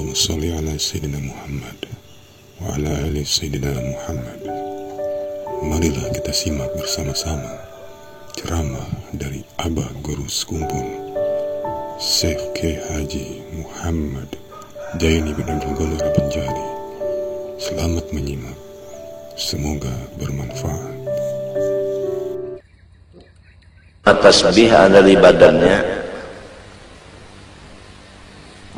Allahumma sholli ala Sayyidina Muhammad wa ala ali Sayyidina Muhammad. Marilah kita simak bersama-sama ceramah dari Abah Guru Sekumpul Syekh K. Haji Muhammad Jaini bin Abdul Ghanar Banjari. Selamat menyimak, semoga bermanfaat. Tasbih ada di badannya.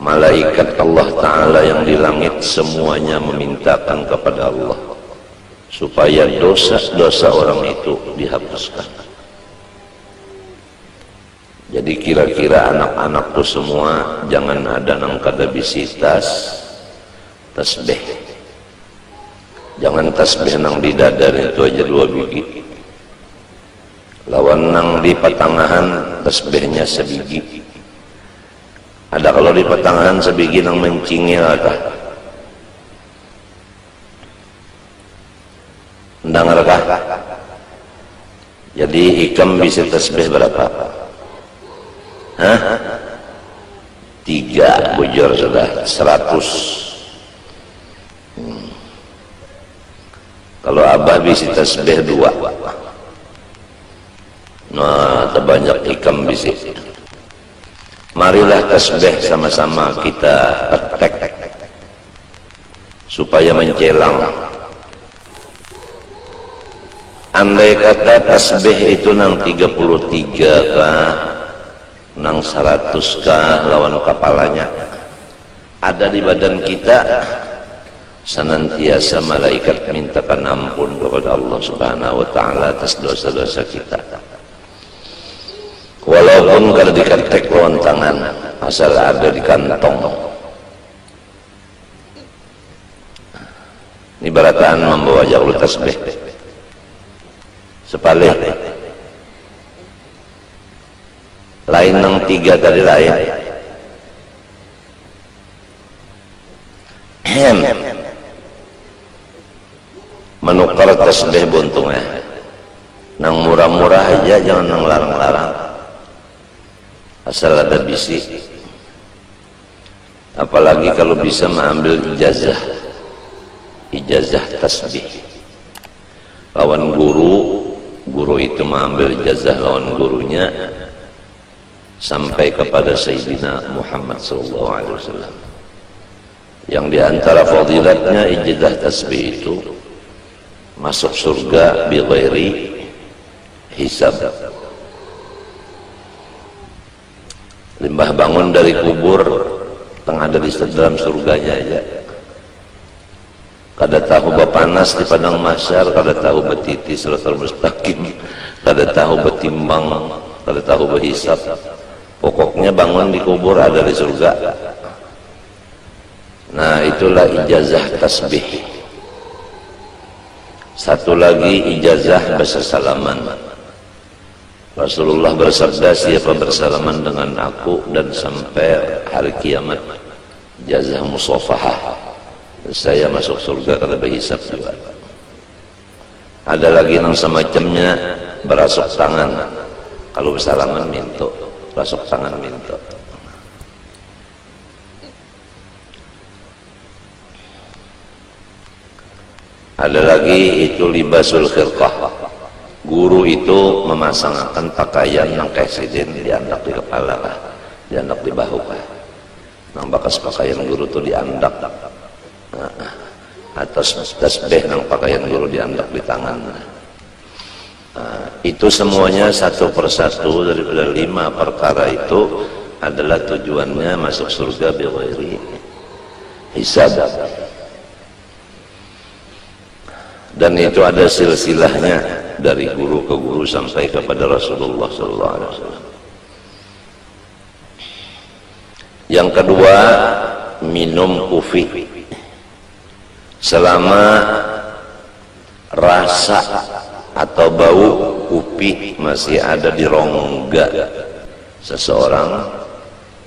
Malaikat Allah Ta'ala yang di langit semuanya memintakan kepada Allah supaya dosa-dosa orang itu dihapuskan. Jadi kira-kira anak-anakku semua jangan ada nang kada bisi tasbih. Jangan tasbih nang di dada itu aja 2 biji. Lawan nang di patangahan tasbihnya sebiji. Ada kalau di patangahan sebiji nang mencingil ada. Mendengarkah? Jadi ikam bisa tasbih berapa? Hah? 3 bujur sudah 100. Kalau abah bisa tasbih 2. Nah, terbanyak ikam bisa. Marilah tasbih sama-sama kita praktek supaya mencelang. Andai kata tasbih itu nang 33 kah, nang 100 kah lawan kepalanya ada di badan kita, senantiasa malaikat mintakan ampun kepada Allah Subhanahu wa Ta'ala atas dosa-dosa kita. Walaupun kada diketek lawan tangan, asal ada di kantong. Ini barataan membawa jauh tasbih. Sepalik. Lain nang 3 tadi lain. Menukar tasbih buntungnya. Nang murah-murah aja, jangan nang larang-larang. Asal ada bisi. Apalagi kalau bisa mengambil ijazah tasbih lawan guru itu mengambil ijazah lawan gurunya sampai kepada Sayyidina Muhammad SAW, yang diantara fadilatnya ijazah tasbih itu masuk surga bi ghairi hisab. Limbah bangun dari kubur tengah dari dalam surganya aja. Kada tahu bepanas di padang mahsyar, kada tahu betiti siratal mustaqim, kada tahu betimbang, kada tahu berhisab. Pokoknya bangun di kubur ada di surga. Nah, itulah ijazah tasbih. Satu lagi ijazah bersalaman. Rasulullah bersabda, siapa bersalaman dengan aku dan sampai hari kiamat, jazah musafahah, saya masuk surga kada berhisab juga. Ada lagi yang semacamnya berasuk tangan. Kalau bersalaman minto, berasuk tangan minto. Ada lagi itu libasul khirqah. Guru itu memasangkan pakaian yang presiden diandak di kepala kah, diandak di bahu kah. Nang bakas pakaian guru itu diandak. Atas tasbih nang pakaian guru diandak di tangan. Itu semuanya satu persatu daripada 5 perkara itu adalah tujuannya masuk surga bi ghairi hisab. Dan itu ada silsilahnya dari guru ke guru sampai kepada Rasulullah SAW. Yang kedua, minum kufi selama rasa atau bau kupi masih ada di rongga seseorang,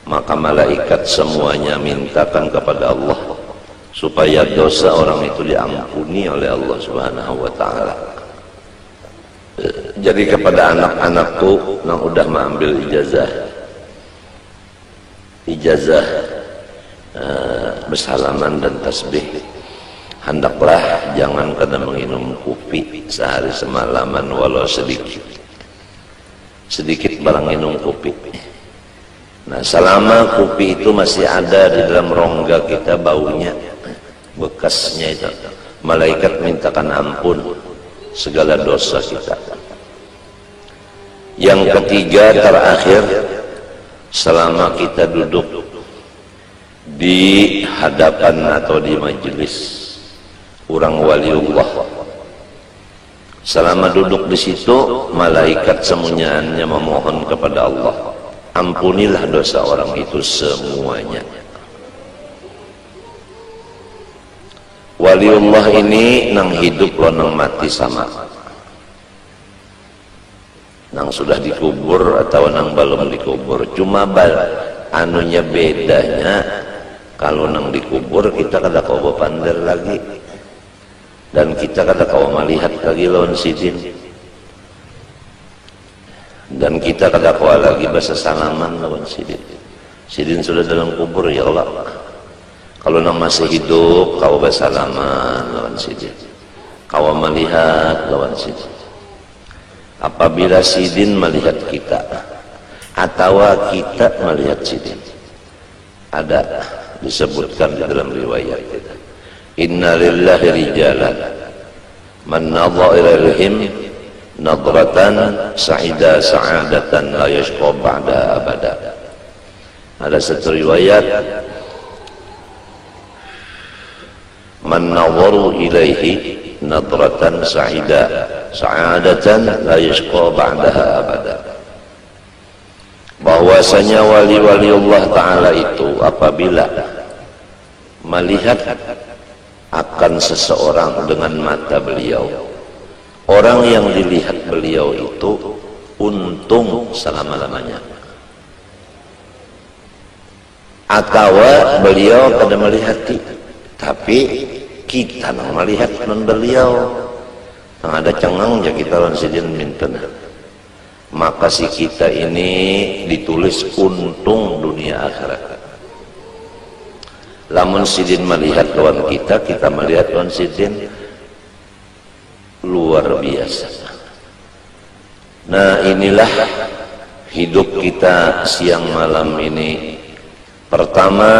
maka malaikat semuanya mintakan kepada Allah supaya dosa orang itu diampuni oleh Allah Subhanahu wa Ta'ala. Jadi kepada anak-anakku yang udah mengambil ijazah bersalaman dan tasbih, hendaklah jangan kena menginum kopi sehari semalaman walau sedikit barang minum kopi. Nah, selama kopi itu masih ada di dalam rongga kita, baunya, bekasnya itu, malaikat mintakan ampun segala dosa kita. Yang ketiga terakhir, selama kita duduk di hadapan atau di majelis orang waliullah, selama duduk di situ, malaikat semuanya memohon kepada Allah, ampunilah dosa orang itu semuanya. Waliullah ini nang hidup lo nang mati sama, nang sudah dikubur atau nang belum dikubur. Cuma anunya bedanya, kalau nang dikubur kita kada kau pandar lagi, dan kita kada kau melihat lagi lawan sidin, dan kita kada kau lagi bahasa salaman lawan sidin. Sidin sudah dalam kubur, ya Allah. Kalau nang masih hidup kau bersalaman lawan sidin, kau melihat lawan sidin. Apabila sidin melihat kita atau kita melihat sidin, ada disebutkan di dalam riwayat kita, inna lillahi rijalan man nadhara ilaihim nadratan sa'ida sa'adatan la yashqa ba'da abada. Ada satu riwayat, man nadharu ilaihi nadratan sa'adatan la yashqa ba'daha abada. Bahwasanya wali-wali Allah Ta'ala itu apabila melihat akan seseorang dengan mata beliau, orang yang dilihat beliau itu untung selama-lamanya. Atau beliau kada melihati, tapi kita nang melihat non beliau, nang ada cengang ya kita lawan sidin minta, maka si kita ini ditulis untung dunia akhirat. Lamun sidin melihat lawan kita, kita melihat lawan sidin, luar biasa. Nah, inilah hidup kita siang malam ini. Pertama,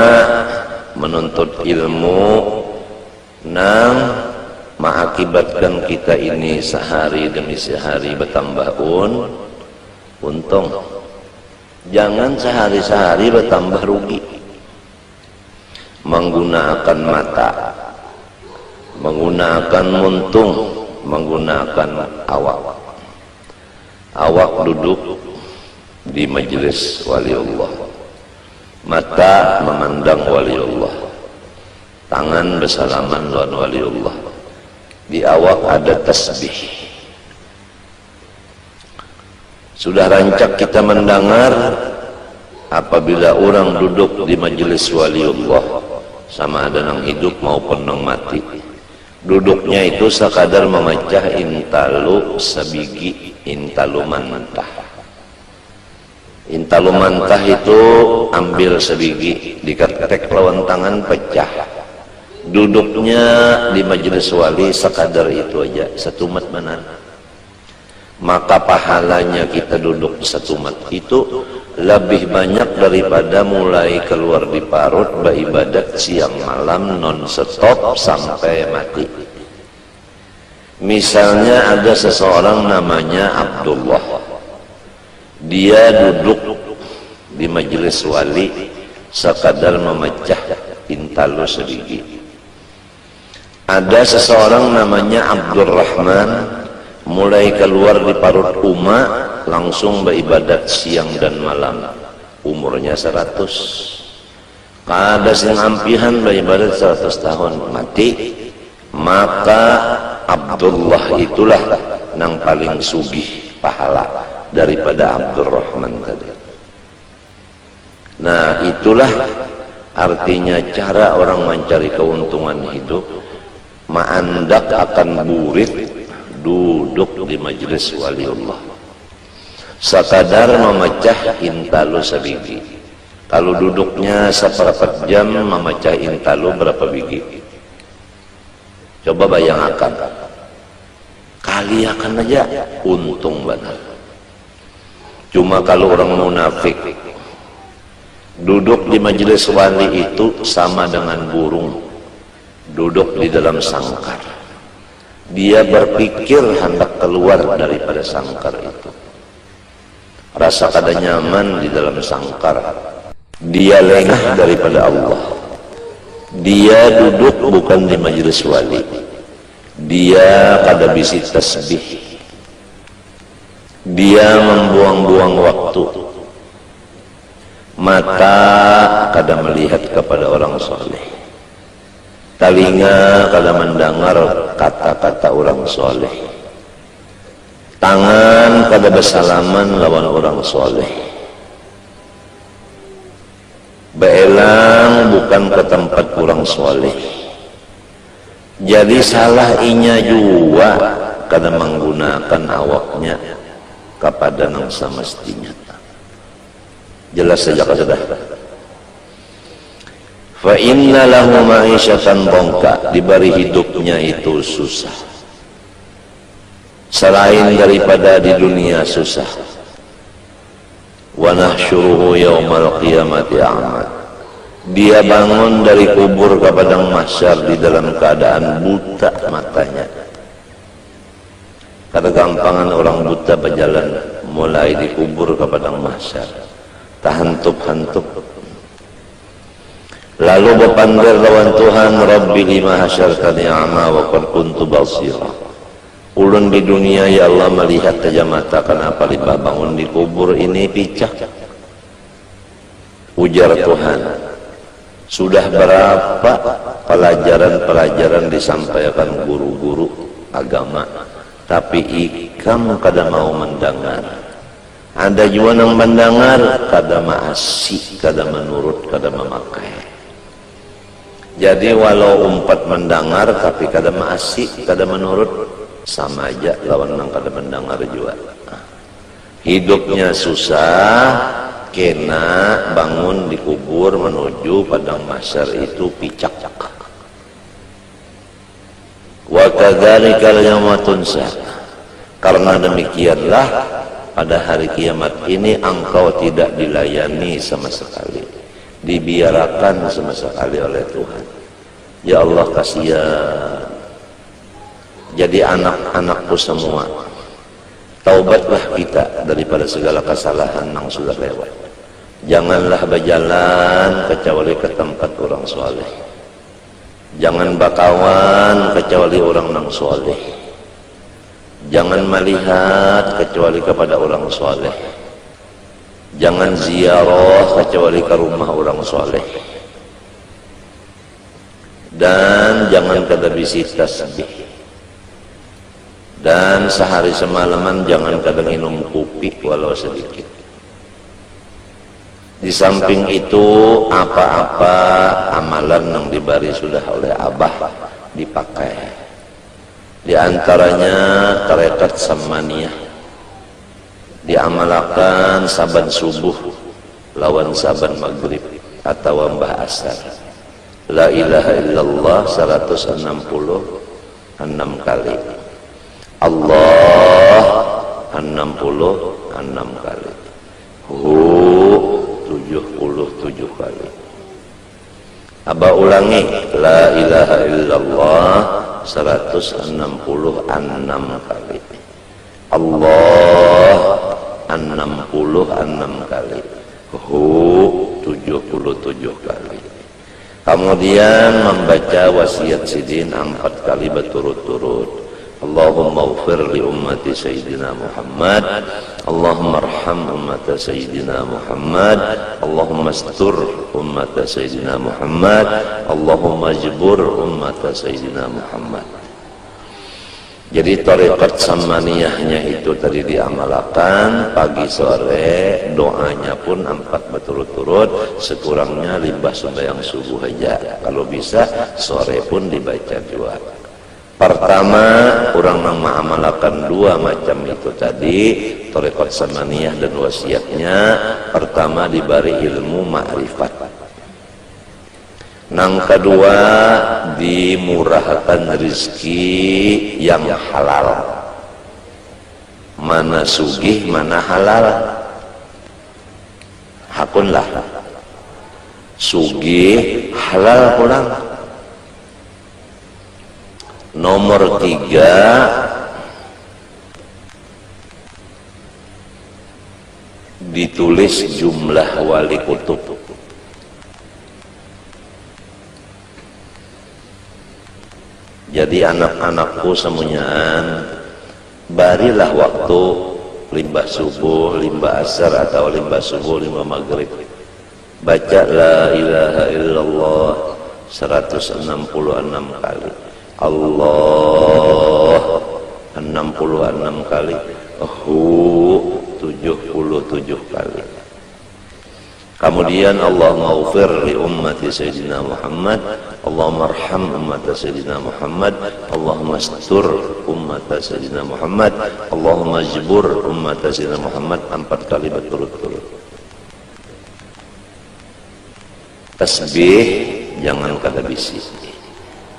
menuntut ilmu nang mengakibatkan kita ini sehari demi sehari bertambah untung. Jangan sehari-sehari bertambah rugi. Menggunakan mata, menggunakan muntung, menggunakan awak duduk di majelis waliullah, mata memandang waliullah, tangan bersalaman lawan waliullah, di awak ada tasbih. Sudah rancak kita mendengar apabila orang duduk di majelis waliullah, sama ada nang hidup maupun nang mati, duduknya itu sekadar memecah intalu sabigi, intalu mantah. Intalu mantah itu ambil sebigi, diketek lawan tangan pecah. Duduknya di majelis wali sekadar itu aja, satu mat benar. Maka pahalanya kita duduk satu mat itu lebih banyak daripada mulai keluar di parut beribadat siang malam non stop sampai mati. Misalnya ada seseorang namanya Abdullah, dia duduk di majelis wali sekadar memecah intalu sedikit. Ada seseorang namanya Abdurrahman, mulai keluar di parut langsung beribadat siang dan malam, umurnya 100. Kada sing ampihan beribadat 100 tahun mati. Maka Abdullah itulah nang paling sugih pahala daripada Abdurrahman tadi. Nah, itulah artinya cara orang mencari keuntungan hidup. Ma'andak akan burit duduk di majelis waliullah, sekadar memecah intalu sabigi, Kalau duduknya seperempat jam memecah intalu berapa biji? Coba bayangkan. Kaliakan aja untung benar. Cuma kalau orang munafik duduk di majelis wali itu sama dengan burung duduk di dalam sangkar. Dia berpikir hendak keluar daripada sangkar itu. Rasa kada nyaman di dalam sangkar. Dia lengah daripada Allah. Dia duduk bukan di majelis wali. Dia kada bisi tasbih. Dia membuang-buang waktu. Mata kada melihat kepada orang soleh. Telinga kada mendengar kata-kata orang soleh. Tangan kada bersalaman lawan orang soleh. Beelang bukan ke tempat orang soleh. Jadi salah inya juga kada menggunakan awaknya kepada yang semestinya. Jelas saja sudah. Fa inna lahu ma'isyatan dongka, diberi hidupnya itu susah. Selain daripada di dunia susah. Wa nahsyuruhu yaumal qiyamati a'ma. Dia bangun dari kubur ke padang mahsyar di dalam keadaan buta matanya. Kada gampangan orang buta berjalan mulai di kubur ke padang mahsyar. Tahantup-hantup. Lalu berpanggil lawan Tuhan, Rabbi lima hasyartani a'ma wa qad kuntu basira. Ulun di dunia ya Allah melihat saja mata, kenapa libah bangun di kubur ini picak? Ujar Tuhan, sudah berapa pelajaran-pelajaran disampaikan guru-guru agama, tapi ikam kada mau mendengar. Ada juga yang mendengar kada maasih, kada menurut, kada memakai. Jadi walau umpat mendengar tapi kada maasih, kada menurut, sama aja lawan nang kada mendengar juga. Hidupnya susah, kena bangun di kubur menuju padang mahsyar itu picak. Wa kadzalika yauma tunsa. Karena demikianlah pada hari kiamat ini engkau tidak dilayani sama sekali, dibiarkan sama sekali oleh Tuhan. Ya Allah kasihan. Jadi anak-anakku semua, taubatlah kita daripada segala kesalahan yang sudah lewat. Janganlah berjalan kecuali ke tempat orang soleh. Jangan bakawan kecuali orang yang soleh. Jangan melihat kecuali kepada orang soleh. Jangan ziarah kecuali ke rumah orang soleh. Dan jangan kada bisi tasbih. Dan sehari semalaman jangan kada minum kopi walau sedikit. Di samping itu apa-apa amalan yang diberi sudah oleh Abah dipakai. Di antaranya tarekat samaniyah diamalkan saban subuh lawan saban maghrib atau mbah asar. La ilaha illallah 166 kali. Allah 66 kali. Hu 77 kali. Abah ulangi la ilaha illallah 166 kali. Allah 66 kali. Hu 77 kali. Kemudian membaca wasiat sidin 4 kali berturut-turut. Allahumma ighfir li ummati Sayyidina Muhammad, Allahumma arham ummata Sayyidina Muhammad, Allahumma astur ummata Sayyidina Muhammad, Allahumma jibur ummata Sayyidina Muhammad. Jadi tarekat samaniyahnya itu tadi diamalkan pagi sore, doanya pun 4 berturut-turut, sekurangnya limbah sembahyang subuh aja. Kalau bisa sore pun dibaca juga. Pertama, orang yang mengamalkan dua macam itu tadi, thariqat samaniyah dan wasiatnya. Pertama diberi ilmu ma'rifat. Nang kedua dimurahkan rizki yang halal. Mana sugih, mana halal. Hakunlah sugih halal pulang. Nomor 3 ditulis jumlah wali kutub. Jadi anak-anakku semuanya barilah waktu limbah subuh, limbah asar atau limbah subuh, limbah maghrib, baca la ilaha illallah 166 kali, Allah 66 kali, 77 kali. Kemudian Allahumma ghfir li ummati Sayyidina Muhammad, Allahumma arham ummata Sayyidina Muhammad, Allahumma astur ummata Sayyidina Muhammad, Allahumma jibur ummata Sayyidina Muhammad 4 kali berturut-turut. Tasbih jangan kada bisi,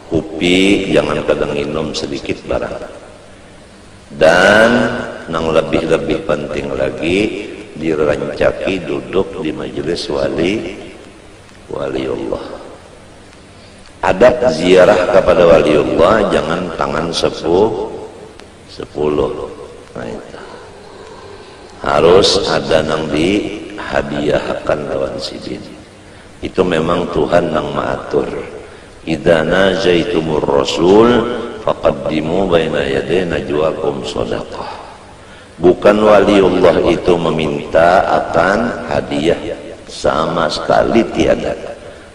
kopi jangan kada minum sedikit barang. Dan yang lebih penting lagi, dirancaki duduk di majelis waliullah. Adab ziarah kepada waliullah jangan tangan 10. Nah, itu harus ada yang dihadiahkan lawan sidin. Itu memang Tuhan yang mengatur. Idza najaitumur rasul faqaddimu baina yaday najwakum shadaqah. Bukan waliullah itu meminta akan hadiah, sama sekali tiada.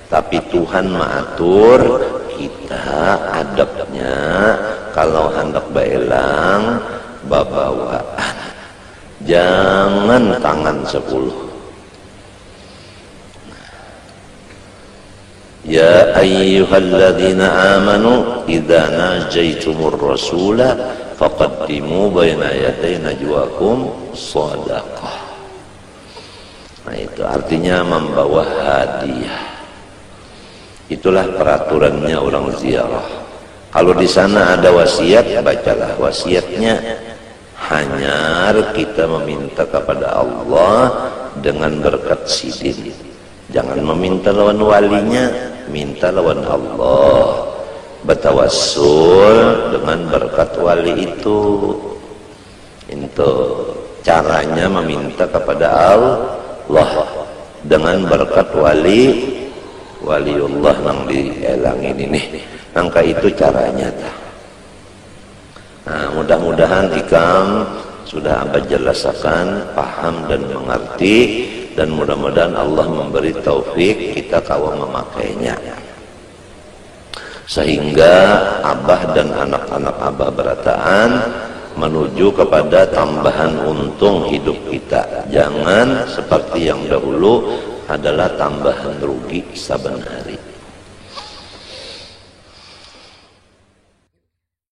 Tapi Tuhan mengatur kita adabnya kalau hendak baelang babawaan. Jangan tangan 10. Ya ayyuhalladzina amanu idza najaitumur rasula faqaddimu baina yaday najwakum shadaqah. Nah, itu artinya membawa hadiah. Itulah peraturannya orang ziarah. Kalau di sana ada wasiat, bacalah wasiatnya. Hanya kita meminta kepada Allah dengan berkat sidin. Jangan meminta lawan walinya, minta lawan Allah. Bertawassul dengan berkat wali itu. Itu caranya meminta kepada Allah dengan berkat waliullah yang dielangin ini. Angka itu caranya. Nah, mudah-mudahan ikam sudah abad jelaskan, paham dan mengerti, dan mudah-mudahan Allah memberi taufik kita kawan memakainya, sehingga abah dan anak-anak abah berataan menuju kepada tambahan untung hidup kita. Jangan seperti yang dahulu adalah tambahan rugi saban hari.